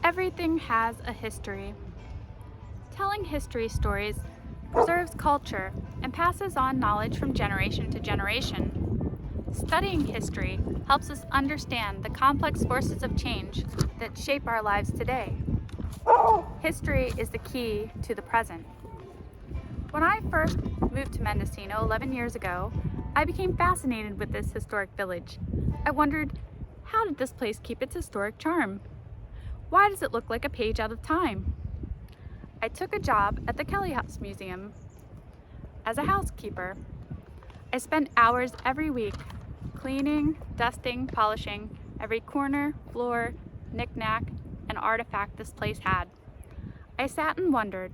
Everything has a history. Telling history stories preserves culture and passes on knowledge from generation to generation. Studying history helps us understand the complex forces of change that shape our lives today. History is the key to the present. When I first moved to Mendocino 11 years ago, I became fascinated with this historic village. I wondered, how did this place keep its historic charm? Why does it look like a page out of time? I took a job at the Kelly House Museum as a housekeeper. I spent hours every week cleaning, dusting, polishing every corner, floor, knick-knack, and artifact this place had. I sat and wondered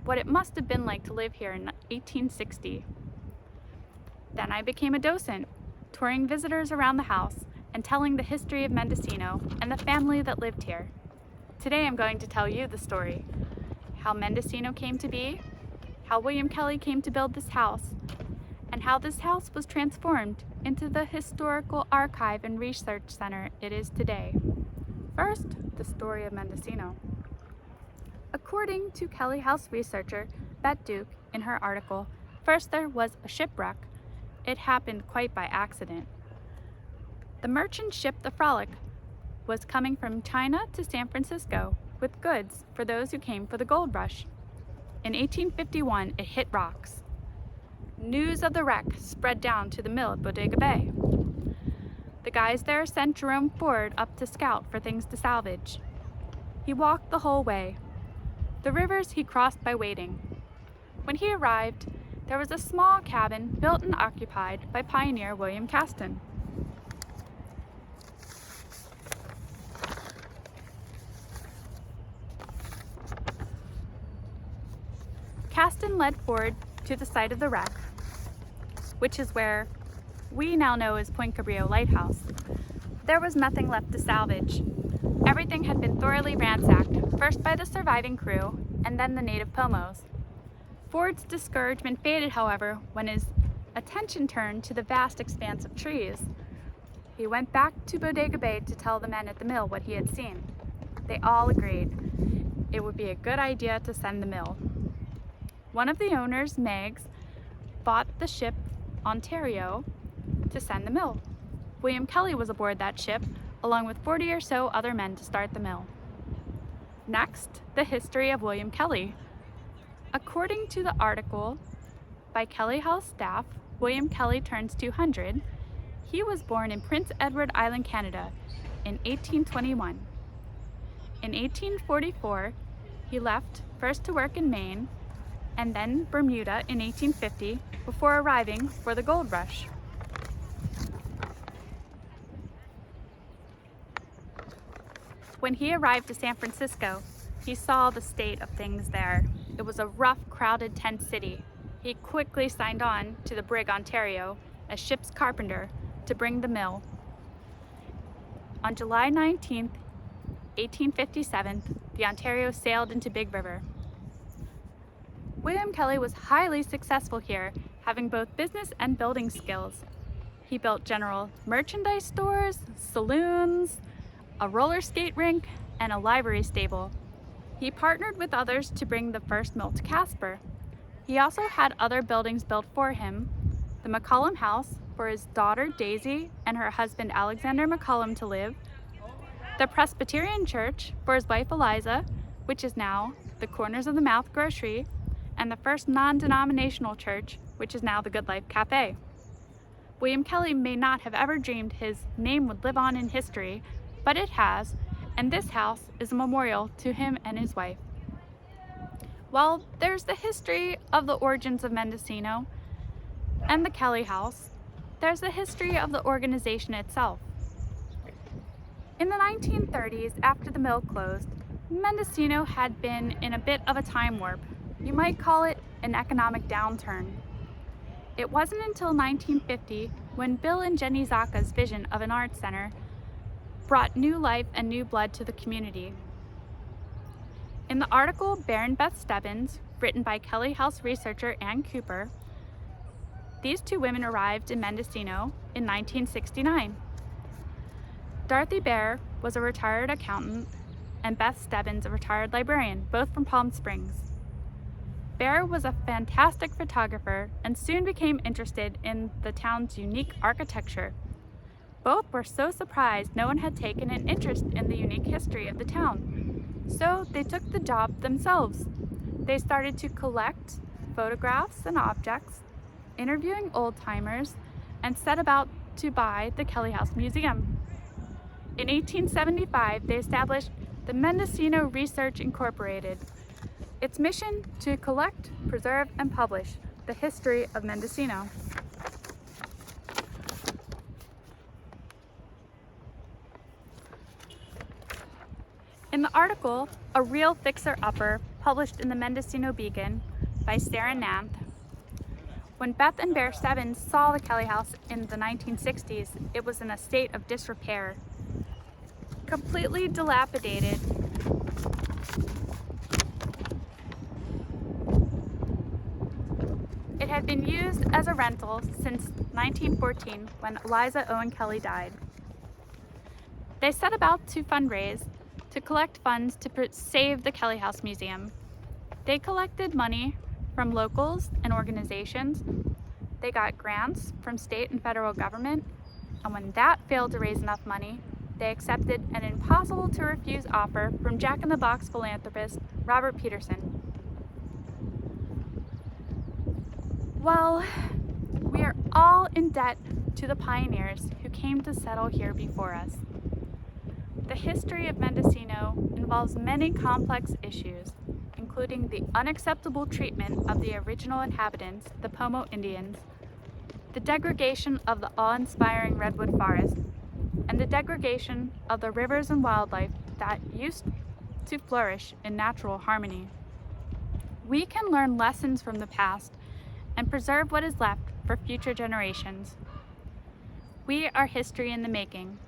what it must have been like to live here in 1860. Then I became a docent, touring visitors around the house and telling the history of Mendocino and the family that lived here. Today I'm going to tell you the story, how Mendocino came to be, how William Kelly came to build this house, and how this house was transformed into the historical archive and research center it is today. First, the story of Mendocino. According to Kelly House researcher Bette Duke in her article, first there was a shipwreck. It happened quite by accident. The merchant ship the Frolic was coming from China to San Francisco with goods for those who came for the gold rush. In 1851, it hit rocks. News of the wreck spread down to the mill at Bodega Bay. The guys there sent Jerome Ford up to scout for things to salvage. He walked the whole way. The rivers he crossed by wading. When he arrived, there was a small cabin built and occupied by pioneer William Caston. Caston led Ford to the site of the wreck, which is where we now know as Point Cabrillo Lighthouse. There was nothing left to salvage. Everything had been thoroughly ransacked, first by the surviving crew and then the native Pomos. Ford's discouragement faded, however, when his attention turned to the vast expanse of trees. He went back to Bodega Bay to tell the men at the mill what he had seen. They all agreed it would be a good idea to send the mill. One of the owners, Meigs, bought the ship Ontario to send the mill. William Kelly was aboard that ship, along with 40 or so other men to start the mill. Next, the history of William Kelly. According to the article by Kelly House staff, William Kelly turns 200. He was born in Prince Edward Island, Canada in 1821. In 1844, he left first to work in Maine and then Bermuda in 1850 before arriving for the gold rush. When he arrived to San Francisco, he saw the state of things there. It was a rough, crowded tent city. He quickly signed on to the brig Ontario as ship's carpenter to bring the mill. On July 19, 1857, the Ontario sailed into Big River. William Kelly was highly successful here, having both business and building skills. He built general merchandise stores, saloons, a roller skate rink, and a livery stable. He partnered with others to bring the first mill to Casper. He also had other buildings built for him, the McCollum House for his daughter Daisy and her husband Alexander McCollum to live, the Presbyterian Church for his wife Eliza, which is now the Corners of the Mouth Grocery, and the first non-denominational church, which is now the Good Life Cafe. William Kelly may not have ever dreamed his name would live on in history, but it has, and this house is a memorial to him and his wife. Well, there's the history of the origins of Mendocino and the Kelly House. There's the history of the organization itself. In the 1930s, after the mill closed, Mendocino had been in a bit of a time warp. You might call it an economic downturn. It wasn't until 1950 when Bill and Jenny Zaka's vision of an arts center brought new life and new blood to the community. In the article Baron Beth Stebbins, written by Kelly House researcher Ann Cooper, these two women arrived in Mendocino in 1969. Dorothy Bear was a retired accountant and Beth Stebbins, a retired librarian, both from Palm Springs. Bear was a fantastic photographer and soon became interested in the town's unique architecture. Both were so surprised no one had taken an interest in the unique history of the town. So they took the job themselves. They started to collect photographs and objects, interviewing old-timers, and set about to buy the Kelly House Museum. In 1875, they established the Mendocino Research Incorporated. Its mission to collect, preserve, and publish the history of Mendocino. In the article, A Real Fixer-Upper, published in the Mendocino Beacon by Sarah Nanth, when Beth and Bear Stebbins saw the Kelly House in the 1960s, it was in a state of disrepair. Completely dilapidated. It had been used as a rental since 1914 when Eliza Owen Kelly died. They set about to fundraise to collect funds to save the Kelly House Museum. They collected money from locals and organizations. They got grants from state and federal government, and when that failed to raise enough money, they accepted an impossible to refuse offer from Jack-in-the-Box philanthropist Robert Peterson. Well, we are all in debt to the pioneers who came to settle here before us. The history of Mendocino involves many complex issues, including the unacceptable treatment of the original inhabitants, the Pomo Indians, the degradation of the awe-inspiring redwood forest, and the degradation of the rivers and wildlife that used to flourish in natural harmony. We can learn lessons from the past and preserve what is left for future generations. We are history in the making.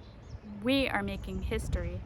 We are making history.